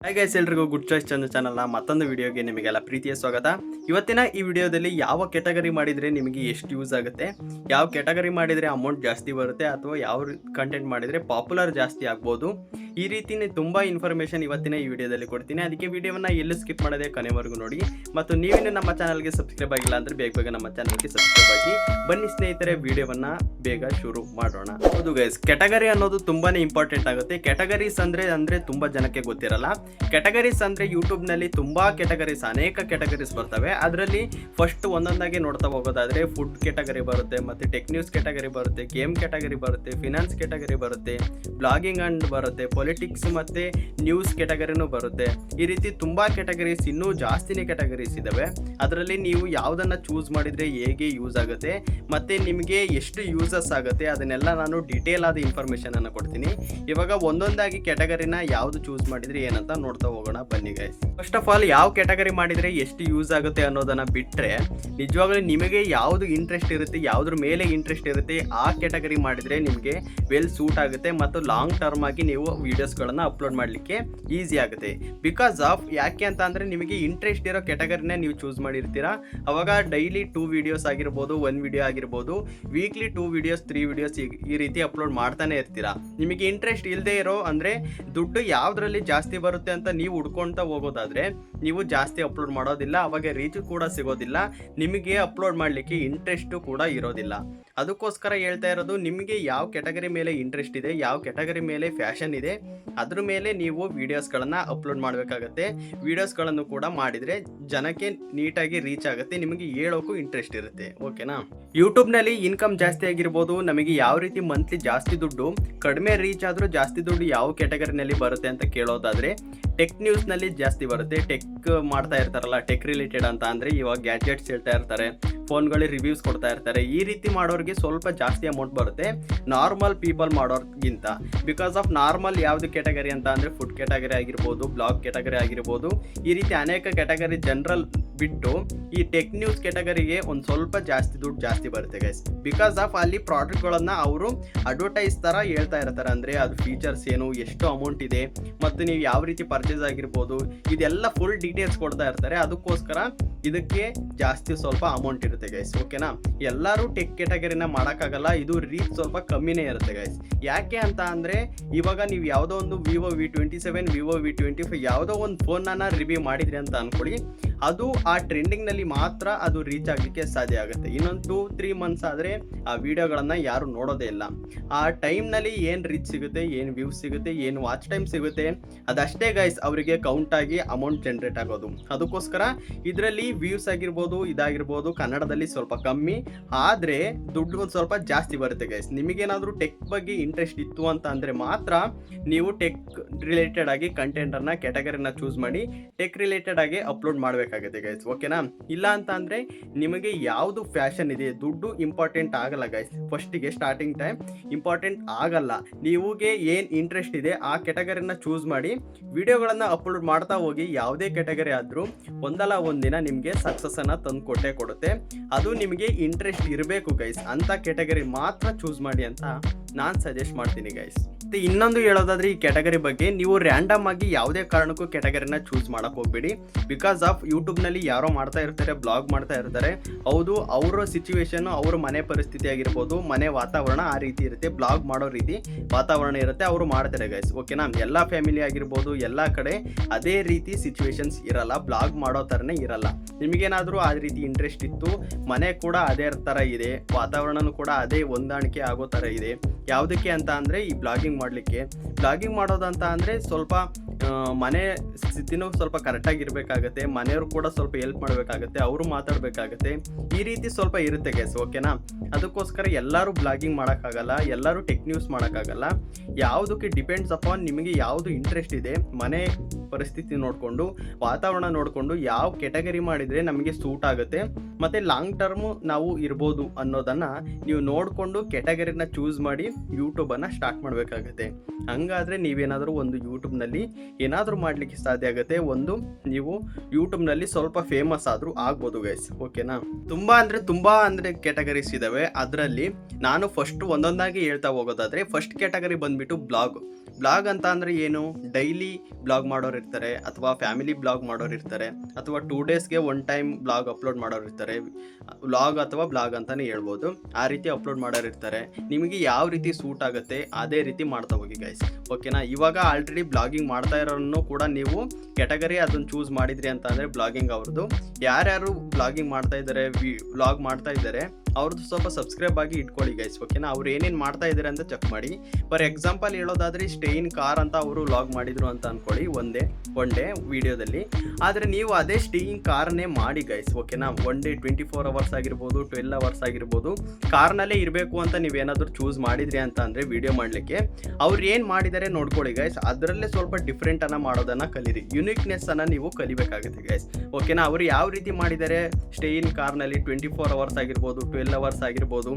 Hi guys, ಎಲ್ರಿಗೂ good choice ಚಾನಲ್ನ ಮತ್ತೊಂದು ವಿಡಿಯೋಗೆ ನಿಮಗೆಲ್ಲ ಪ್ರೀತಿಯ ಸ್ವಾಗತ. ಇವತ್ತಿನ ಈ ವಿಡಿಯೋದಲ್ಲಿ ಯಾವ ಕ್ಯಾಟಗರಿ ಮಾಡಿದರೆ ನಿಮಗೆ ಎಷ್ಟು ಯೂಸ್ ಆಗುತ್ತೆ, ಯಾವ ಕ್ಯಾಟಗರಿ ಮಾಡಿದರೆ ಅಮೌಂಟ್ ಜಾಸ್ತಿ ಬರುತ್ತೆ, ಅಥವಾ ಯಾವ ಕಂಟೆಂಟ್ ಮಾಡಿದರೆ ಪಾಪ್ಯುಲರ್ ಜಾಸ್ತಿ ಆಗ್ಬೋದು, ಈ ರೀತಿನೇ ತುಂಬ ಇನ್ಫಾರ್ಮೇಷನ್ ಇವತ್ತಿನ ಈ ವಿಡಿಯೋದಲ್ಲಿ ಕೊಡ್ತೀನಿ. ಅದಕ್ಕೆ ವಿಡಿಯೋವನ್ನು ಎಲ್ಲೂ ಸ್ಕಿಪ್ ಮಾಡದೆ ಕೊನೆವರೆಗೂ ನೋಡಿ. ಮತ್ತು ನೀವೇನು ನಮ್ಮ ಚಾನಲ್ಗೆ ಸಬ್ಸ್ಕ್ರೈಬ್ ಆಗಿಲ್ಲ ಅಂದರೆ ಬೇಗ ನಮ್ಮ ಚಾನಲ್ಗೆ ಸಬ್ಸ್ಕ್ರೈಬ್ ಆಗಿ. ಬನ್ನಿ ಸ್ನೇಹಿತರೆ, ವಿಡಿಯೋವನ್ನು ಬೇಗ ಶುರು ಮಾಡೋಣ. ಹೌದು ಗೈಸ್, ಕ್ಯಾಟಗರಿ ಅನ್ನೋದು ತುಂಬಾ ಇಂಪಾರ್ಟೆಂಟ್ ಆಗುತ್ತೆ. ಕ್ಯಾಟಗರೀಸ್ ಅಂದರೆ ತುಂಬ ಜನಕ್ಕೆ ಗೊತ್ತಿರಲ್ಲ. ಕ್ಯಾಟಗರೀಸ್ ಅಂದರೆ ಯೂಟ್ಯೂಬ್ನಲ್ಲಿ ತುಂಬ ಕ್ಯಾಟಗರೀಸ್, ಅನೇಕ ಕ್ಯಾಟಗರೀಸ್ ಬರ್ತವೆ. ಅದರಲ್ಲಿ ಫಸ್ಟ್ ಒಂದೊಂದಾಗಿ ನೋಡ್ತಾ ಹೋಗೋದಾದರೆ ಫುಡ್ ಕ್ಯಾಟಗರಿ ಬರುತ್ತೆ, ಮತ್ತು ಟೆಕ್ ನ್ಯೂಸ್ ಕ್ಯಾಟಗರಿ ಬರುತ್ತೆ, ಗೇಮ್ ಕ್ಯಾಟಗರಿ ಬರುತ್ತೆ, ಫಿನಾನ್ಸ್ ಕ್ಯಾಟಗರಿ ಬರುತ್ತೆ, ಬ್ಲಾಗಿಂಗ್ ಅಂಡ್ ಬರುತ್ತೆ, ಪೊಲಿಟಿಕ್ಸ್ ಮತ್ತು ನ್ಯೂಸ್ ಕ್ಯಾಟಗರಿನೂ ಬರುತ್ತೆ. ಈ ರೀತಿ ತುಂಬ ಕ್ಯಾಟಗರೀಸ್, ಇನ್ನೂ ಜಾಸ್ತಿನೇ ಕ್ಯಾಟಗರೀಸ್ ಇದ್ದಾವೆ. ಅದರಲ್ಲಿ ನೀವು ಯಾವುದನ್ನು ಚೂಸ್ ಮಾಡಿದರೆ ಹೇಗೆ ಯೂಸ್ ಆಗುತ್ತೆ ಮತ್ತು ನಿಮಗೆ ಎಷ್ಟು ಯೂಸಸ್ ಆಗುತ್ತೆ ಅದನ್ನೆಲ್ಲ ನಾನು ಡೀಟೇಲ್ ಆದ ಇನ್ಫಾರ್ಮೇಷನನ್ನು ಕೊಡ್ತೀನಿ. ಇವಾಗ ಒಂದೊಂದಾಗಿ ಕ್ಯಾಟಗರಿನ ಯಾವುದು ಚೂಸ್ ಮಾಡಿದರೆ ಏನಂತ ನೋಡ್ತಾ ಹೋಗೋಣ ಬನ್ನಿ ಗೈಸ್. ಫಸ್ಟ್ ಆಫ್ ಆಲ್, ಯಾವ ಕ್ಯಾಟಗರಿ ಮಾಡಿದರೆ ಎಷ್ಟು ಯೂಸ್ ಆಗುತ್ತೆ ಅನ್ನೋದನ್ನು ಬಿಟ್ಟರೆ ನಿಜವಾಗ್ಲೂ ನಿಮಗೆ ಯಾವುದು ಇಂಟ್ರೆಸ್ಟ್ ಇರುತ್ತೆ, ಯಾವುದ್ರ ಮೇಲೆ ಇಂಟ್ರೆಸ್ಟ್ ಇರುತ್ತೆ ಆ ಕ್ಯಾಟಗರಿ ಮಾಡಿದರೆ ನಿಮಗೆ ವೆಲ್ ಸೂಟ್ ಆಗುತ್ತೆ ಮತ್ತು ಲಾಂಗ್ ಟರ್ಮ್ ಆಗಿ ನೀವು ವೀಡಿಯೋಸ್ಗಳನ್ನು ಅಪ್ಲೋಡ್ ಮಾಡಲಿಕ್ಕೆ ಈಸಿ ಆಗುತ್ತೆ. ಬಿಕಾಸ್ ಆಫ್ ಯಾಕೆ ಅಂತ ಅಂದರೆ ನಿಮಗೆ ಇಂಟ್ರೆಸ್ಟ್ ಇರೋ ಕ್ಯಾಟಗರಿನೇ ನೀವು ಚೂಸ್ ಮಾಡಿರ್ತೀರಾ. ಅವಾಗ ಡೈಲಿ 2 ವಿಡಿಯೋಸ್ ಆಗಿರ್ಬೋದು, 1 ವಿಡಿಯೋ ಆಗಿರ್ಬೋದು, ವೀಕ್ಲಿ 2 ವಿಡಿಯೋಸ್ 3 ವಿಡಿಯೋಸ್ ಈ ರೀತಿ ಅಪ್ಲೋಡ್ ಮಾಡ್ತಾನೆ ಇರ್ತೀರಾ. ನಿಮಗೆ ಇಂಟ್ರೆಸ್ಟ್ ಇಲ್ಲದೆ ಇರೋ ಅಂದರೆ ದುಡ್ಡು ಯಾವುದರಲ್ಲಿ ಜಾಸ್ತಿ ಬರುತ್ತೆ ಅಂತ ನೀವು ಹುಡ್ಕೊಳ್ತಾ ಹೋಗೋದಾದರೆ ನೀವು ಜಾಸ್ತಿ ಅಪ್ಲೋಡ್ ಮಾಡೋದಿಲ್ಲ, ಅವಾಗ ರೀಚ್ ಕೂಡ ಸಿಗೋದಿಲ್ಲ, ನಿಮಗೆ ಅಪ್ಲೋಡ್ ಮಾಡಲಿಕ್ಕೆ ಇಂಟ್ರೆಸ್ಟು ಕೂಡ ಇರೋದಿಲ್ಲ. ಅದಕ್ಕೋಸ್ಕರ ಹೇಳ್ತಾ ಇರೋದು, ನಿಮಗೆ ಯಾವ ಕ್ಯಾಟಗರಿ ಮೇಲೆ ಇಂಟ್ರೆಸ್ಟ್ ಇದೆ, ಯಾವ ಕ್ಯಾಟಗರಿ ಮೇಲೆ ಫ್ಯಾಷನ್ ಇದೆ, ಅದ್ರ ಮೇಲೆ ನೀವು ವೀಡಿಯೋಸ್ಗಳನ್ನು ಅಪ್ಲೋಡ್ ಮಾಡಬೇಕಾಗತ್ತೆ. ವೀಡಿಯೋಸ್ಗಳನ್ನು ಕೂಡ ಮಾಡಿದರೆ ಜನಕ್ಕೆ ನೀಟಾಗಿ ರೀಚ್ ಆಗುತ್ತೆ, ನಿಮಗೆ ಹೇಳೋಕ್ಕೂ ಇಂಟ್ರೆಸ್ಟ್ ಇರುತ್ತೆ. ಓಕೆನಾ? ಯೂಟ್ಯೂಬ್ನಲ್ಲಿ ಇನ್ಕಮ್ ಜಾಸ್ತಿ ಆಗಿರ್ಬೋದು, ನಮಗೆ ಯಾವ ರೀತಿ ಮಂತ್ಲಿ ಜಾಸ್ತಿ ದುಡ್ಡು, ಕಡಿಮೆ ರೀಚ್ ಆದರೂ ಜಾಸ್ತಿ ದುಡ್ಡು ಯಾವ ಕ್ಯಾಟಗರಿನಲ್ಲಿ ಬರುತ್ತೆ ಅಂತ ಕೇಳೋದಾದರೆ ಟೆಕ್ ನ್ಯೂಸ್ನಲ್ಲಿ ಜಾಸ್ತಿ ಬರುತ್ತೆ. ಟೆಕ್ ಮಾಡ್ತಾ ಇರ್ತಾರಲ್ಲ, ಟೆಕ್ ರಿಲೇಟೆಡ್ ಅಂತ ಅಂದರೆ ಇವಾಗ ಗ್ಯಾಜೆಟ್ಸ್ ಹೇಳ್ತಾ ಇರ್ತಾರೆ, ಫೋನ್ಗಳಿಗೆ ರಿವ್ಯೂಸ್ ಕೊಡ್ತಾ ಇರ್ತಾರೆ. ಈ ರೀತಿ ಮಾಡೋರಿಗೆ ಸ್ವಲ್ಪ ಜಾಸ್ತಿ ಅಮೌಂಟ್ ಬರುತ್ತೆ ನಾರ್ಮಲ್ ಪೀಪಲ್ ಮಾಡೋರ್ಗಿಂತ. ಬಿಕಾಸ್ ಆಫ್ ನಾರ್ಮಲ್ ಯಾವುದು ಕ್ಯಾಟಗರಿ ಅಂತ ಅಂದರೆ ಫುಡ್ ಕ್ಯಾಟಗರಿ ಆಗಿರ್ಬೋದು, ಬ್ಲಾಗ್ ಕ್ಯಾಟಗರಿ ಆಗಿರ್ಬೋದು, ಈ ರೀತಿ ಅನೇಕ ಕ್ಯಾಟಗರಿ ಜನರಲ್ ಬಿಟ್ಟು ಈ ಟೆಕ್ ನ್ಯೂಸ್ ಕ್ಯಾಟಗರಿಗೆ ಒಂದು ಸ್ವಲ್ಪ ಜಾಸ್ತಿ ದುಡ್ಡು ಜಾಸ್ತಿ ಬರುತ್ತೆ ಗೈಸ್. ಬಿಕಾಸ್ ಆಫ್ ಅಲ್ಲಿ ಪ್ರಾಡಕ್ಟ್ಗಳನ್ನು ಅವರು ಅಡ್ವರ್ಟೈಸ್ ಥರ ಹೇಳ್ತಾ ಇರ್ತಾರೆ. ಅಂದರೆ ಅದು ಫೀಚರ್ಸ್ ಏನು, ಎಷ್ಟು ಅಮೌಂಟ್ ಇದೆ, ಮತ್ತು ನೀವು ಯಾವ ರೀತಿ ಪರ್ಚೇಸ್ ಆಗಿರ್ಬೋದು, ಇದೆಲ್ಲ ಫುಲ್ ಡೀಟೇಲ್ಸ್ ಕೊಡ್ತಾ ಇರ್ತಾರೆ. ಅದಕ್ಕೋಸ್ಕರ ಇದಕ್ಕೆ ಜಾಸ್ತಿ ಸ್ವಲ್ಪ ಅಮೌಂಟ್ ಇರುತ್ತೆ ಗೈಸ್. ಓಕೆನಾ? ಎಲ್ಲರೂ ಟೆಕ್ ಕ್ಯಾಟಗರಿನ ಮಾಡೋಕ್ಕಾಗಲ್ಲ, ಇದು ರೀಚ್ ಸ್ವಲ್ಪ ಕಮ್ಮಿನೇ ಇರುತ್ತೆ ಗೈಸ್. ಯಾಕೆ ಅಂತ ಅಂದರೆ ಇವಾಗ ನೀವು ಯಾವುದೋ ಒಂದು ವಿವೋ V27, ವಿವೋ V25 ಯಾವುದೋ ಒಂದು ಫೋನನ್ನು ರಿವ್ಯೂ ಮಾಡಿದ್ರಿ ಅಂತ ಅಂದ್ಕೊಳ್ಳಿ, ಅದು ಆ ಟ್ರೆಂಡಿಂಗ್ನಲ್ಲಿ ಮಾತ್ರ ಅದು ರೀಚ್ ಆಗಲಿಕ್ಕೆ ಸಾಧ್ಯ ಆಗುತ್ತೆ. ಇನ್ನೊಂದು 2-3 ಮಂತ್ಸ್ ಆದರೆ ಆ ವಿಡಿಯೋಗಳನ್ನು ಯಾರು ನೋಡೋದೇ ಇಲ್ಲ. ಆ ಟೈಮ್ನಲ್ಲಿ ಏನು ರೀಚ್ ಸಿಗುತ್ತೆ, ಏನು ವ್ಯೂಸ್ ಸಿಗುತ್ತೆ, ಏನು ವಾಚ್ ಟೈಮ್ ಸಿಗುತ್ತೆ, ಅದಷ್ಟೇ ಗೈಸ್ ಅವರಿಗೆ ಕೌಂಟ್ ಆಗಿ ಅಮೌಂಟ್ ಜನ್ರೇಟ್ ಆಗೋದು. ಅದಕ್ಕೋಸ್ಕರ ಇದರಲ್ಲಿ ವ್ಯೂಸ್ ಆಗಿರ್ಬೋದು, ಇದಾಗಿರ್ಬೋದು, ಕನ್ನಡದಲ್ಲಿ ಸ್ವಲ್ಪ ಕಮ್ಮಿ ಆದರೆ ದುಡ್ಡು ಒಂದು ಸ್ವಲ್ಪ ಜಾಸ್ತಿ ಬರುತ್ತೆ ಗೈಸ್. ನಿಮಗೇನಾದರೂ ಟೆಕ್ ಬಗ್ಗೆ ಇಂಟ್ರೆಸ್ಟ್ ಇತ್ತು ಅಂತ ಅಂದರೆ ಮಾತ್ರ ನೀವು ಟೆಕ್ ರಿಲೇಟೆಡ್ ಆಗಿ ಕಂಟೆಂಟನ್ನು ಕ್ಯಾಟಗರಿನ ಚೂಸ್ ಮಾಡಿ ಟೆಕ್ ರಿಲೇಟೆಡ್ ಆಗಿ ಅಪ್ಲೋಡ್ ಮಾಡಬೇಕಾಗುತ್ತೆ ಗೈಸ್. ಓಕೆನಾ? ಇಲ್ಲ ಅಂತ ಅಂದರೆ ನಿಮಗೆ ಯಾವುದು ಫ್ಯಾಷನ್ ಇದೆ, ದುಡ್ಡು ಇಂಪಾರ್ಟೆಂಟ್ ಆಗಲ್ಲ ಗೈಸ್. ಫಸ್ಟಿಗೆ ಸ್ಟಾರ್ಟಿಂಗ್ ಟೈಮ್ ಇಂಪಾರ್ಟೆಂಟ್ ಆಗಲ್ಲ. ನೀವುಗೆ ಏನು ಇಂಟ್ರೆಸ್ಟ್ ಇದೆ ಆ ಕ್ಯಾಟಗರಿನ ಚೂಸ್ ಮಾಡಿ ವಿಡಿಯೋಗಳನ್ನು ಅಪ್ಲೋಡ್ ಮಾಡ್ತಾ ಹೋಗಿ. ಯಾವುದೇ ಕ್ಯಾಟಗರಿ ಆದರೂ ಒಂದಲ್ಲ ಒಂದಿನ ನಿಮಗೆ ಸಕ್ಸಸ್ಸನ್ನು ತಂದು ಕೊಟ್ಟೇ ಕೊಡುತ್ತೆ. ಅದು ನಿಮಗೆ ಇಂಟ್ರೆಸ್ಟ್ ಇರಬೇಕು ಗೈಸ್. ಅಂಥ ಕ್ಯಾಟಗರಿ ಮಾತ್ರ ಚೂಸ್ ಮಾಡಿ ಅಂತ ನಾನು ಸಜೆಸ್ಟ್ ಮಾಡ್ತೀನಿ ಗೈಸ್. ಮತ್ತು ಇನ್ನೊಂದು ಹೇಳೋದಾದರೆ ಈ ಕ್ಯಾಟಗರಿ ಬಗ್ಗೆ, ನೀವು ರ್ಯಾಂಡಮ್ ಆಗಿ ಯಾವುದೇ ಕಾರಣಕ್ಕೂ ಕ್ಯಾಟಗರಿನ ಚೂಸ್ ಮಾಡೋಕ್ಕೆ ಹೋಗಬೇಡಿ. ಬಿಕಾಸ್ ಆಫ್ ಯೂಟ್ಯೂಬ್ನಲ್ಲಿ ಯಾರೋ ಮಾಡ್ತಾ ಇರ್ತಾರೆ, ಬ್ಲಾಗ್ ಮಾಡ್ತಾ ಇರ್ತಾರೆ. ಹೌದು, ಅವರ ಸಿಚುವೇಶನ್ನು, ಅವ್ರ ಮನೆ ಪರಿಸ್ಥಿತಿ ಆಗಿರ್ಬೋದು, ಮನೆ ವಾತಾವರಣ ಆ ರೀತಿ ಇರುತ್ತೆ, ಬ್ಲಾಗ್ ಮಾಡೋ ರೀತಿ ವಾತಾವರಣ ಇರುತ್ತೆ, ಅವರು ಮಾಡ್ತಾರೆ ಗೈಸ್. ಓಕೆನಾ? ಎಲ್ಲ ಫ್ಯಾಮಿಲಿ ಆಗಿರ್ಬೋದು, ಎಲ್ಲ ಕಡೆ ಅದೇ ರೀತಿ ಸಿಚುವೇಶನ್ಸ್ ಇರಲ್ಲ, ಬ್ಲಾಗ್ ಮಾಡೋ ಥರನೇ ಇರಲ್ಲ. ನಿಮಗೇನಾದರೂ ಆ ರೀತಿ ಇಂಟ್ರೆಸ್ಟ್ ಇತ್ತು, ಮನೆ ಕೂಡ ಅದೇ ಥರ ಇದೆ, ವಾತಾವರಣನೂ ಕೂಡ ಅದೇ ಹೊಂದಾಣಿಕೆ ಆಗೋ ಥರ ಇದೆ. ಯಾವುದಕ್ಕೆ ಅಂತ ಅಂದರೆ ಈ ಬ್ಲಾಗಿಂಗ್ ಮಾಡಲಿಕ್ಕೆ. ಬ್ಲಾಗಿಂಗ್ ಮಾಡೋದಂತ ಅಂದರೆ ಸ್ವಲ್ಪ ಮನೆ ಸ್ಥಿತಿನೂ ಸ್ವಲ್ಪ ಕರೆಕ್ಟಾಗಿರಬೇಕಾಗತ್ತೆ, ಮನೆಯವರು ಕೂಡ ಸ್ವಲ್ಪ ಹೆಲ್ಪ್ ಮಾಡಬೇಕಾಗತ್ತೆ, ಅವರು ಮಾತಾಡಬೇಕಾಗತ್ತೆ, ಈ ರೀತಿ ಸ್ವಲ್ಪ ಇರುತ್ತೆ ಗೈಸ್. ಓಕೆನಾ? ಅದಕ್ಕೋಸ್ಕರ ಎಲ್ಲರೂ ಬ್ಲಾಗಿಂಗ್ ಮಾಡೋಕ್ಕಾಗಲ್ಲ, ಎಲ್ಲರೂ ಟೆಕ್ ನ್ಯೂಸ್ ಮಾಡೋಕ್ಕಾಗಲ್ಲ. ಯಾವುದಕ್ಕೆ ಡಿಪೆಂಡ್ಸ್ ಅಪಾನ್ ನಿಮಗೆ ಯಾವುದು ಇಂಟ್ರೆಸ್ಟ್ ಇದೆ, ಮನೆ ಪರಿಸ್ಥಿತಿ ನೋಡಿಕೊಂಡು, ವಾತಾವರಣ ನೋಡಿಕೊಂಡು ಯಾವ ಕ್ಯಾಟಗರಿ ಮಾಡಿದರೆ ನಮಗೆ ಸೂಟ್ ಆಗುತ್ತೆ ಮತ್ತು ಲಾಂಗ್ ಟರ್ಮು ನಾವು ಇರ್ಬೋದು ಅನ್ನೋದನ್ನು ನೀವು ನೋಡಿಕೊಂಡು ಕ್ಯಾಟಗರಿನ ಚೂಸ್ ಮಾಡಿ ಯೂಟ್ಯೂಬನ್ನು ಸ್ಟಾರ್ಟ್ ಮಾಡಬೇಕಾಗತ್ತೆ. ಹಂಗಾದರೆ ನೀವೇನಾದರೂ ಒಂದು ಯೂಟ್ಯೂಬ್ನಲ್ಲಿ ಏನಾದರೂ ಮಾಡಲಿಕ್ಕೆ ಸಾಧ್ಯ ಆಗುತ್ತೆ. ಒಂದು ನೀವು ಯೂಟ್ಯೂಬ್ನಲ್ಲಿ ಸ್ವಲ್ಪ ಫೇಮಸ್ ಆದರೂ ಆಗ್ಬೋದು ಗೈಸ್. ಓಕೆನಾ? ತುಂಬ ಅಂದರೆ ಕ್ಯಾಟಗರೀಸ್ ಇದ್ದಾವೆ. ಅದರಲ್ಲಿ ನಾನು ಫಸ್ಟ್ ಒಂದೊಂದಾಗಿ ಹೇಳ್ತಾ ಹೋಗೋದಾದರೆ, ಫಸ್ಟ್ ಕ್ಯಾಟಗರಿ ಬಂದುಬಿಟ್ಟು ಬ್ಲಾಗ್. ಬ್ಲಾಗ್ ಅಂತ ಅಂದರೆ ಏನು? ಡೈಲಿ ಬ್ಲಾಗ್ ಮಾಡೋರು ಇರ್ತಾರೆ, ಅಥವಾ ಫ್ಯಾಮಿಲಿ ಬ್ಲಾಗ್ ಮಾಡೋರು ಇರ್ತಾರೆ, ಅಥವಾ 2 ಡೇಸ್ಗೆ 1 ಟೈಮ್ ಬ್ಲಾಗ್ ಅಪ್ಲೋಡ್ ಮಾಡೋರು ಇರ್ತಾರೆ. ವ್ಲಾಗ್ ಅಥವಾ ಬ್ಲಾಗ್ ಅಂತಲೇ ಹೇಳ್ಬೋದು. ಆ ರೀತಿ ಅಪ್ಲೋಡ್ ಮಾಡೋರು ಇರ್ತಾರೆ. ನಿಮಗೆ ಯಾವ ರೀತಿ ಸೂಟ್ ಆಗುತ್ತೆ ಅದೇ ರೀತಿ ಮಾಡ್ತಾ ಹೋಗಿ ಗೈಸ್, ಓಕೆನಾ. ಇವಾಗ ಆಲ್ರೆಡಿ ಬ್ಲಾಗಿಂಗ್ ಮಾಡ್ತಾ ಇರೋರನ್ನು ಕೂಡ ನೀವು ಕ್ಯಾಟಗರಿ ಅದನ್ನು ಚೂಸ್ ಮಾಡಿದ್ರಿ ಅಂತ ಅಂದರೆ ಬ್ಲಾಗಿಂಗ್ ಅವ್ರದ್ದು. ಯಾರ್ಯಾರು ಬ್ಲಾಗಿಂಗ್ ಮಾಡ್ತಾ ಇದ್ದಾರೆ, ವ್ಲಾಗ್ ಮಾಡ್ತಾ ಇದ್ದಾರೆ, ಅವ್ರದ್ದು ಸ್ವಲ್ಪ ಸಬ್ಸ್ಕ್ರೈಬ್ ಆಗಿ ಇಟ್ಕೊಳ್ಳಿ ಗೈಸ್, ಓಕೆನಾ. ಅವ್ರು ಏನೇನು ಮಾಡ್ತಾ ಇದ್ದಾರೆ ಅಂತ ಚೆಕ್ ಮಾಡಿ. ಫಾರ್ ಎಕ್ಸಾಂಪಲ್ ಹೇಳೋದಾದ್ರೆ ಸ್ಟೇ ಇನ್ ಕಾರ್ ಅಂತ ಅವರು ವ್ಲಾಗ್ ಮಾಡಿದ್ರು ಅಂತ ಅನ್ಕೊಳ್ಳಿ ಒನ್ ಡೇ ವಿಡಿಯೋದಲ್ಲಿ. ಆದರೆ ನೀವು ಅದೇ ಸ್ಟೇ ಇನ್ ಕಾರ್ನೇ ಮಾಡಿ ಗೈಸ್, ಓಕೆನಾ. 1 ಡೇ 24 ಅವರ್ಸ್ ಆಗಿರ್ಬೋದು, 12 ಅವರ್ಸ್ ಆಗಿರ್ಬೋದು, ಕಾರ್ನಲ್ಲೇ ಇರಬೇಕು ಅಂತ ನೀವೇನಾದರೂ ಚೂಸ್ ಮಾಡಿದ್ರಿ ಅಂತ ಅಂದರೆ ವಿಡಿಯೋ ಮಾಡಲಿಕ್ಕೆ ಅವ್ರು ಏನು ಮಾಡಿದ್ದಾರೆ ನೋಡ್ಕೊಳ್ಳಿ ಗೈಸ್. ಅದರಲ್ಲೇ ಸ್ವಲ್ಪ ಡಿಫ್ರೆಂಟನ್ನು ಮಾಡೋದನ್ನು ಕಲೀರಿ, ಯುನಿಕ್ನೆಸ್ಸನ್ನು ನೀವು ಕಲಿಬೇಕಾಗುತ್ತೆ ಗೈಸ್, ಓಕೆನಾ. ಅವರು ಯಾವ ರೀತಿ ಮಾಡಿದ್ದಾರೆ ಸ್ಟೇ ಇನ್ ಕಾರ್ನಲ್ಲಿ 24 ಅವರ್ಸ್ ಆಗಿರ್ಬೋದು, 12 ಅವರ್ಸ್ ಆಗಿರ್ಬೋದು,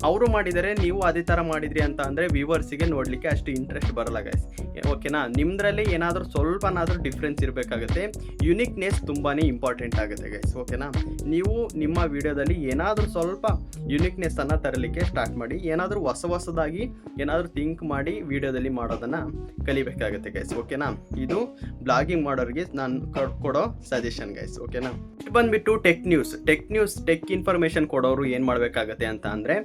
ಅವರು ಮಾಡಿದರೆ ನೀವು ಅದೇ ಥರ ಮಾಡಿದ್ರಿ ಅಂತ ಅಂದರೆ ವ್ಯೂವರ್ಸಿಗೆ ನೋಡಲಿಕ್ಕೆ ಅಷ್ಟು ಇಂಟ್ರೆಸ್ಟ್ ಬರಲ್ಲ ಗೈಸ್, ಓಕೆನಾ. ನಿಮ್ಮದ್ರಲ್ಲಿ ಏನಾದರೂ ಸ್ವಲ್ಪನಾದರೂ ಡಿಫ್ರೆನ್ಸ್ ಇರಬೇಕಾಗುತ್ತೆ. ಯುನಿಕ್ನೆಸ್ ತುಂಬಾ ಇಂಪಾರ್ಟೆಂಟ್ ಆಗುತ್ತೆ ಗೈಸ್, ಓಕೆನಾ. ನೀವು ನಿಮ್ಮ ವಿಡಿಯೋದಲ್ಲಿ ಏನಾದರೂ ಸ್ವಲ್ಪ ಯುನಿಕ್ನೆಸ್ಸನ್ನು ತರಲಿಕ್ಕೆ ಸ್ಟಾರ್ಟ್ ಮಾಡಿ. ಏನಾದರೂ ಹೊಸದಾಗಿ ಏನಾದರೂ ಥಿಂಕ್ ಮಾಡಿ ವಿಡಿಯೋದಲ್ಲಿ ಮಾಡೋದನ್ನು ಕಲಿಬೇಕಾಗುತ್ತೆ ಗೈಸ್, ಓಕೆನಾ. ಇದು ಬ್ಲಾಗಿಂಗ್ ಮಾಡೋರಿಗೆ ನಾನು ಕೊಡೋ ಸಜೆಷನ್ ಗೈಸ್, ಓಕೆನಾ. ಬಂದ್ಬಿಟ್ಟು ಟೆಕ್ ಇನ್ಫಾರ್ಮೇಷನ್ ಕೊಡೋರು ಏನು ಮಾಡಬೇಕಾಗತ್ತೆ ಅಂತ ಅಂದರೆ,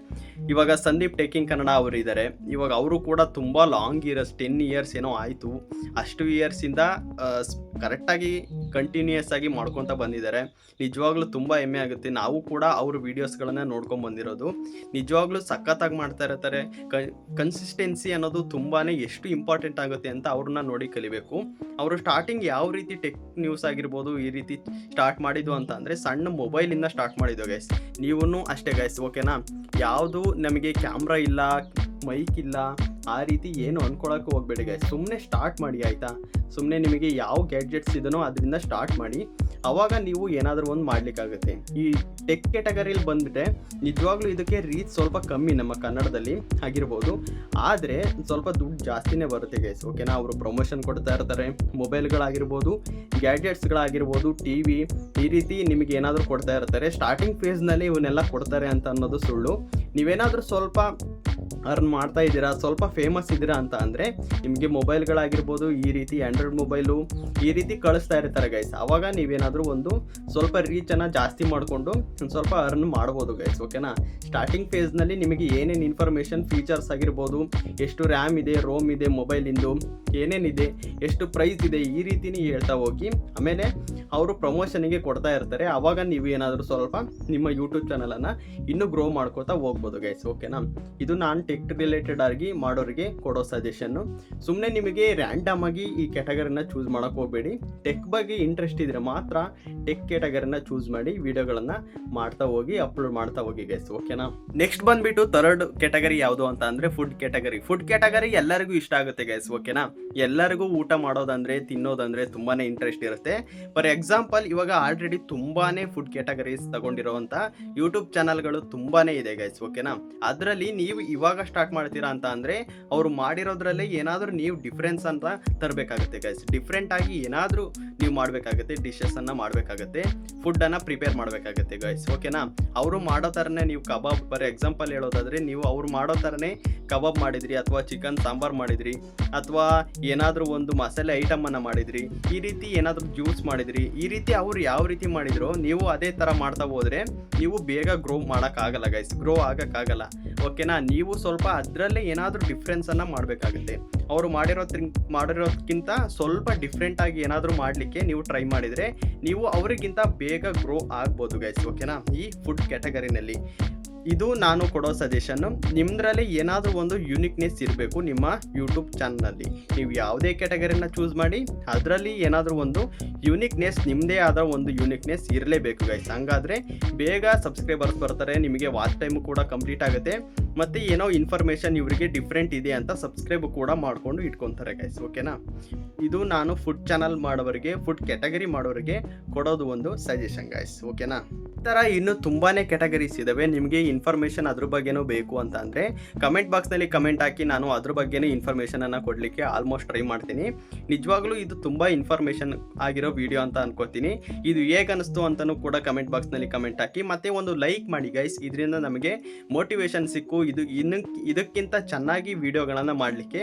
ಇವಾಗ ಸಂದೀಪ್ ಟೆಕ್ಕಿಂಗ್ ಕನ್ನಡ ಅವರು ಇದ್ದಾರೆ. ಇವಾಗ ಅವರು ಕೂಡ ತುಂಬ ಲಾಂಗ್ ಇಯರ್ಸ್ 10 ಇಯರ್ಸ್ ಏನೋ ಆಯಿತು, ಅಷ್ಟು ಇಯರ್ಸಿಂದ ಕರೆಕ್ಟಾಗಿ ಕಂಟಿನ್ಯೂಯಸ್ ಆಗಿ ಮಾಡ್ಕೊತ ಬಂದಿದ್ದಾರೆ. ನಿಜವಾಗ್ಲೂ ತುಂಬ ಹೆಮ್ಮೆ ಆಗುತ್ತೆ. ನಾವು ಕೂಡ ಅವ್ರ ವೀಡಿಯೋಸ್ಗಳನ್ನು ನೋಡ್ಕೊಂಡು ಬಂದಿರೋದು. ನಿಜವಾಗ್ಲೂ ಸಖತ್ತಾಗಿ ಮಾಡ್ತಾ ಇರ್ತಾರೆ. ಕನ್ಸಿಸ್ಟೆನ್ಸಿ ಅನ್ನೋದು ತುಂಬಾ ಎಷ್ಟು ಇಂಪಾರ್ಟೆಂಟ್ ಆಗುತ್ತೆ ಅಂತ ಅವ್ರನ್ನ ನೋಡಿ ಕಲಿಬೇಕು. ಅವರು ಸ್ಟಾರ್ಟಿಂಗ್ ಯಾವ ರೀತಿ ಟೆಕ್ ನ್ಯೂಸ್ ಆಗಿರ್ಬೋದು ಈ ರೀತಿ ಸ್ಟಾರ್ಟ್ ಮಾಡಿದ್ದು ಅಂತ ಅಂದರೆ ಸಣ್ಣ ಮೊಬೈಲಿಂದ ಸ್ಟಾರ್ಟ್ ಮಾಡಿದ್ದು ಗೈಸ್. ನೀವೂ ಅಷ್ಟೇ ಗೈಸ್, ಓಕೆನಾ. ಯಾವುದು ನಮಗೆ ಕ್ಯಾಮ್ರಾ ಇಲ್ಲ, ಮೈಕ್ ಇಲ್ಲ, ಆ ರೀತಿ ಏನು ಅಂದ್ಕೊಳಕ್ಕೆ ಹೋಗ್ಬೇಡಿ ಗೈಸ್. ಸುಮ್ಮನೆ ಸ್ಟಾರ್ಟ್ ಮಾಡಿ ಆಯಿತಾ. ಸುಮ್ಮನೆ ನಿಮಗೆ ಯಾವ ಗ್ಯಾಡ್ಜೆಟ್ಸ್ ಇದನೋ ಅದರಿಂದ ಸ್ಟಾರ್ಟ್ ಮಾಡಿ. ಆವಾಗ ನೀವು ಏನಾದರೂ ಒಂದು ಮಾಡಲಿಕ್ಕಾಗುತ್ತೆ. ಈ ಟೆಕ್ ಕ್ಯಾಟಗರಿಲಿ ಬಂದುಬಿಟ್ಟೆ ನಿಜವಾಗ್ಲೂ ಇದಕ್ಕೆ ರೀಚ್ ಸ್ವಲ್ಪ ಕಮ್ಮಿ ನಮ್ಮ ಕನ್ನಡದಲ್ಲಿ ಆಗಿರ್ಬೋದು, ಆದರೆ ಸ್ವಲ್ಪ ದುಡ್ಡು ಜಾಸ್ತಿನೇ ಬರುತ್ತೆ ಗೈಸ್, ಓಕೆನಾ. ಅವರು ಪ್ರಮೋಷನ್ ಕೊಡ್ತಾ ಇರ್ತಾರೆ, ಮೊಬೈಲ್ಗಳಾಗಿರ್ಬೋದು, ಗ್ಯಾಡ್ಜೆಟ್ಸ್ಗಳಾಗಿರ್ಬೋದು, TV, ಈ ರೀತಿ ನಿಮಗೆ ಏನಾದರೂ ಕೊಡ್ತಾ ಇರ್ತಾರೆ. ಸ್ಟಾರ್ಟಿಂಗ್ ಫೇಸ್ನಲ್ಲಿ ಇವನ್ನೆಲ್ಲ ಕೊಡ್ತಾರೆ ಅಂತ ಅನ್ನೋದು ಸುಳ್ಳು. ನೀವೇನಾದರೂ ಸ್ವಲ್ಪ ಅರ್ನ್ ಮಾಡ್ತಾ ಇದ್ದೀರಾ, ಸ್ವಲ್ಪ ಫೇಮಸ್ ಇದ್ದೀರಾ ಅಂತ ಅಂದರೆ ನಿಮಗೆ ಮೊಬೈಲ್ಗಳಾಗಿರ್ಬೋದು, ಈ ರೀತಿ ಆ್ಯಂಡ್ರಾಯ್ಡ್ ಮೊಬೈಲು ಈ ರೀತಿ ಕಳಿಸ್ತಾ ಇರ್ತಾರೆ ಗೈಸ್. ಆವಾಗ ನೀವೇನಾದರೂ ಒಂದು ಸ್ವಲ್ಪ ರೀಚನ್ನು ಜಾಸ್ತಿ ಮಾಡಿಕೊಂಡು ಒಂದು ಸ್ವಲ್ಪ ಅರ್ನ್ ಮಾಡ್ಬೋದು ಗೈಸ್, ಓಕೆನಾ. ಸ್ಟಾರ್ಟಿಂಗ್ ಫೇಸ್ನಲ್ಲಿ ನಿಮಗೆ ಏನೇನು ಇನ್ಫಾರ್ಮೇಷನ್ ಫೀಚರ್ಸ್ ಆಗಿರ್ಬೋದು, ಎಷ್ಟು ರ್ಯಾಮ್ ಇದೆ, ರೋಮ್ ಇದೆ, ಮೊಬೈಲಿಂದು ಏನೇನಿದೆ, ಎಷ್ಟು ಪ್ರೈಸ್ ಇದೆ, ಈ ರೀತಿನೇ ಹೇಳ್ತಾ ಹೋಗಿ ಆಮೇಲೆ ಅವರು ಪ್ರಮೋಷನಿಗೆ ಕೊಡ್ತಾ ಇರ್ತಾರೆ. ಆವಾಗ ನೀವು ಏನಾದರೂ ಸ್ವಲ್ಪ ನಿಮ್ಮ ಯೂಟ್ಯೂಬ್ ಚಾನಲನ್ನು ಇನ್ನೂ ಗ್ರೋ ಮಾಡ್ಕೋತಾ ಹೋಗ್ಬೋದು ಗೈಸ್, ಓಕೆನಾ. ಇದು ನಾನು ಟೆಕ್ ರಿಲೇಟೆಡ್ ಆಗಿ ಮಾಡೋರಿಗೆ ಕೊಡೋ ಸಜೆಷನ್ನು. ಸುಮ್ಮನೆ ನಿಮಗೆ ರ್ಯಾಂಡಮ್ ಆಗಿ ಈ ಕ್ಯಾಟಗರಿನ ಚೂಸ್ ಮಾಡೋಕ್ಕೆ ಹೋಗಬೇಡಿ. ಟೆಕ್ ಬಗ್ಗೆ ಇಂಟ್ರೆಸ್ಟ್ ಇದ್ದರೆ ಮಾತ್ರ ಟೆಕ್ ಕ್ಯಾಟಗರಿನ ಚೂಸ್ ಮಾಡಿ ವಿಡಿಯೋಗಳನ್ನು ಮಾಡ್ತಾ ಹೋಗಿ ಅಪ್ಲೋಡ್ ಮಾಡ್ತಾ ಹೋಗಿ ಗೈಸ್, ಓಕೆನಾ. ನೆಕ್ಸ್ಟ್ ಬಂದ್ಬಿಟ್ಟು ಥರ್ಡ್ ಕ್ಯಾಟಗರಿ ಯಾವುದು ಅಂತ ಅಂದರೆ ಫುಡ್ ಕ್ಯಾಟಗರಿ ಎಲ್ಲರಿಗೂ ಇಷ್ಟ ಆಗುತ್ತೆ ಗೈಸ್, ಓಕೆನಾ. ಎಲ್ಲರಿಗೂ ಊಟ ಮಾಡೋದಂದರೆ ತಿನ್ನೋದಂದರೆ ತುಂಬಾ ಇಂಟ್ರೆಸ್ಟ್ ಇರುತ್ತೆ. ಫಾರ್ ಎಕ್ಸಾಂಪಲ್ ಇವಾಗ ಆಲ್ರೆಡಿ ತುಂಬಾ ಫುಡ್ ಕ್ಯಾಟಗರೀಸ್ ತಗೊಂಡಿರೋವಂಥ ಯೂಟ್ಯೂಬ್ ಚಾನಲ್ಗಳು ತುಂಬಾ ಇದೆ ಗೈಸ್, ಓಕೆನಾ. ಅದರಲ್ಲಿ ನೀವು ಇವಾಗ ಸ್ಟಾರ್ಟ್ ಮಾಡ್ತೀರಾ ಅಂತ ಅಂದರೆ ಅವರು ಮಾಡಿರೋದ್ರಲ್ಲಿ ಏನಾದರೂ ನೀವು ಡಿಫ್ರೆನ್ಸ್ ಅಂತ ತರಬೇಕಾಗುತ್ತೆ ಗೈಸ್. ಡಿಫ್ರೆಂಟ್ ಆಗಿ ಏನಾದರೂ ನೀವು ಮಾಡಬೇಕಾಗುತ್ತೆ, ಡಿಶಸನ್ನು ಮಾಡಬೇಕಾಗುತ್ತೆ, ಫುಡ್ಡನ್ನು ಪ್ರಿಪೇರ್ ಮಾಡಬೇಕಾಗುತ್ತೆ ಗೈಸ್, ಓಕೆನಾ. ಅವರು ಮಾಡೋ ಥರನೇ ನೀವು ಕಬಾಬ್, ಫಾರ್ ಎಕ್ಸಾಂಪಲ್ ಹೇಳೋದಾದರೆ ನೀವು ಅವ್ರು ಮಾಡೋ ಥರನೇ ಕಬಾಬ್ ಮಾಡಿದ್ರಿ, ಅಥವಾ ಚಿಕನ್ ಸಾಂಬಾರು ಮಾಡಿದ್ರಿ, ಅಥವಾ ಏನಾದರೂ ಒಂದು ಮಸಾಲೆ ಐಟಮನ್ನು ಮಾಡಿದ್ರಿ, ಈ ರೀತಿ ಏನಾದರೂ ಜ್ಯೂಸ್ ಮಾಡಿದ್ರಿ, ಈ ರೀತಿ ಅವ್ರು ಯಾವ ರೀತಿ ಮಾಡಿದ್ರು ನೀವು ಅದೇ ಥರ ಮಾಡ್ತಾ ಹೋದರೆ ನೀವು ಬೇಗ ಗ್ರೋ ಮಾಡೋಕ್ಕಾಗಲ್ಲ ಗೈಸ್, ಗ್ರೋ ಆಗೋಕ್ಕಾಗಲ್ಲ, ಓಕೆನಾ. ನೀವು ಸ್ವಲ್ಪ ಅದರಲ್ಲೇ ಏನಾದರೂ ಡಿಫ್ರೆನ್ಸನ್ನು ಮಾಡಬೇಕಾಗುತ್ತೆ. ಅವರು ಮಾಡಿರೋದಕ್ಕಿಂತ ಸ್ವಲ್ಪ ಡಿಫ್ರೆಂಟಾಗಿ ಏನಾದರೂ ಮಾಡಲಿಕ್ಕೆ ನೀವು ಟ್ರೈ ಮಾಡಿದರೆ ನೀವು ಅವರಿಗಿಂತ ಬೇಗ ಗ್ರೋ ಆಗ್ಬೋದು ಗೈಸ್, ಓಕೆನಾ. ಈ ಫುಡ್ ಕ್ಯಾಟಗರಿನಲ್ಲಿ ಇದು ನಾನು ಕೊಡೋ ಸಜೆಷನ್ನು. ನಿಮ್ಮದ್ರಲ್ಲಿ ಏನಾದರೂ ಒಂದು ಯುನಿಕ್ನೆಸ್ ಇರಬೇಕು ನಿಮ್ಮ ಯೂಟ್ಯೂಬ್ ಚಾನಲ್ನಲ್ಲಿ. ನೀವು ಯಾವುದೇ ಕ್ಯಾಟಗರಿನ ಚೂಸ್ ಮಾಡಿ, ಅದರಲ್ಲಿ ಏನಾದರೂ ಒಂದು ಯುನಿಕ್ನೆಸ್, ನಿಮ್ಮದೇ ಆದ ಒಂದು ಯುನಿಕ್ನೆಸ್ ಇರಲೇಬೇಕು ಗೈಸ್. ಹಂಗಾದರೆ ಬೇಗ ಸಬ್ಸ್ಕ್ರೈಬರ್ಸ್ ಬರ್ತಾರೆ, ನಿಮಗೆ ವಾಚ್ ಟೈಮು ಕೂಡ ಕಂಪ್ಲೀಟ್ ಆಗುತ್ತೆ, ಮತ್ತು ಏನೋ ಇನ್ಫಾರ್ಮೇಷನ್ ಇವರಿಗೆ ಡಿಫ್ರೆಂಟ್ ಇದೆ ಅಂತ ಸಬ್ಸ್ಕ್ರೈಬ್ ಕೂಡ ಮಾಡಿಕೊಂಡು ಇಟ್ಕೊತಾರೆ ಗೈಸ್, ಓಕೆನಾ. ಇದು ನಾನು ಫುಡ್ ಚಾನಲ್ ಮಾಡೋರಿಗೆ, ಫುಡ್ ಕ್ಯಾಟಗರಿ ಮಾಡೋರಿಗೆ ಕೊಡೋದು ಒಂದು ಸಜೆಷನ್ ಗೈಸ್, ಓಕೆನಾ. ಈ ಥರ ಇನ್ನೂ ತುಂಬಾ ಕ್ಯಾಟಗರೀಸ್ ಇದ್ದಾವೆ. ನಿಮಗೆ ಇನ್ಫಾರ್ಮೇಷನ್ ಅದ್ರ ಬಗ್ಗೆನೂ ಬೇಕು ಅಂತ ಅಂದರೆ ಕಮೆಂಟ್ ಬಾಕ್ಸ್ನಲ್ಲಿ ಕಮೆಂಟ್ ಹಾಕಿ, ನಾನು ಅದ್ರ ಬಗ್ಗೆನೇ ಇನ್ಫಾರ್ಮೇಷನನ್ನು ಕೊಡಲಿಕ್ಕೆ ಆಲ್ಮೋಸ್ಟ್ ಟ್ರೈ ಮಾಡ್ತೀನಿ. ನಿಜವಾಗ್ಲೂ ಇದು ತುಂಬ ಇನ್ಫಾರ್ಮೇಷನ್ ಆಗಿರೋ ವಿಡಿಯೋ ಅಂತ ಅನ್ಕೋತೀನಿ. ಇದು ಹೇಗೆ ಅನಿಸ್ತು ಅಂತಲೂ ಕೂಡ ಕಮೆಂಟ್ ಬಾಕ್ಸ್ನಲ್ಲಿ ಕಮೆಂಟ್ ಹಾಕಿ, ಮತ್ತು ಒಂದು ಲೈಕ್ ಮಾಡಿ ಗೈಸ್. ಇದರಿಂದ ನಮಗೆ ಮೋಟಿವೇಶನ್ ಸಿಕ್ಕು ಇದಕ್ಕಿಂತ ಚೆನ್ನಾಗಿ ವಿಡಿಯೋಗಳನ್ನು ಮಾಡಲಿಕ್ಕೆ,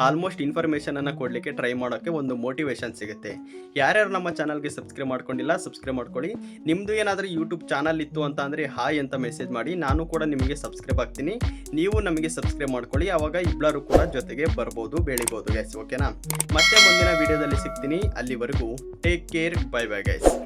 ಆಲ್ಮೋಸ್ಟ್ ಇನ್ಫಾರ್ಮೇಷನನ್ನು ಕೊಡಲಿಕ್ಕೆ ಟ್ರೈ ಮಾಡೋಕ್ಕೆ ಒಂದು ಮೋಟಿವೇಶನ್ ಸಿಗುತ್ತೆ. ಯಾರ್ಯಾರು ನಮ್ಮ ಚಾನಲ್ಗೆ ಸಬ್ಸ್ಕ್ರೈಬ್ ಮಾಡ್ಕೊಂಡಿಲ್ಲ ಸಬ್ಸ್ಕ್ರೈಬ್ ಮಾಡ್ಕೊಳ್ಳಿ. ನಿಮ್ಮದು ಏನಾದರೂ ಯೂಟ್ಯೂಬ್ ಚಾನಲ್ ಇತ್ತು ಅಂತ ಅಂದರೆ ಹಾಯ್ ಅಂತ ಮೆಸೇಜ್ ಮಾಡಿ, ನಾನು ಕೂಡ ನಿಮಗೆ ಸಬ್ಸ್ಕ್ರೈಬ್ ಆಗ್ತೀನಿ. ನೀವು ನಮಗೆ ಸಬ್ಸ್ಕ್ರೈಬ್ ಮಾಡ್ಕೊಳ್ಳಿ, ಆವಾಗ ಇಬ್ಬರು ಕೂಡ ಜೊತೆಗೆ ಬರ್ಬೋದು, ಬೆಳಿಬೋದು ಗೈಸ್. ಓಕೆನಾ? ಮತ್ತೆ ಮುಂದಿನ ವಿಡಿಯೋದಲ್ಲಿ ಸಿಗ್ತೀನಿ. ಅಲ್ಲಿವರೆಗೂ take care, bye bye guys.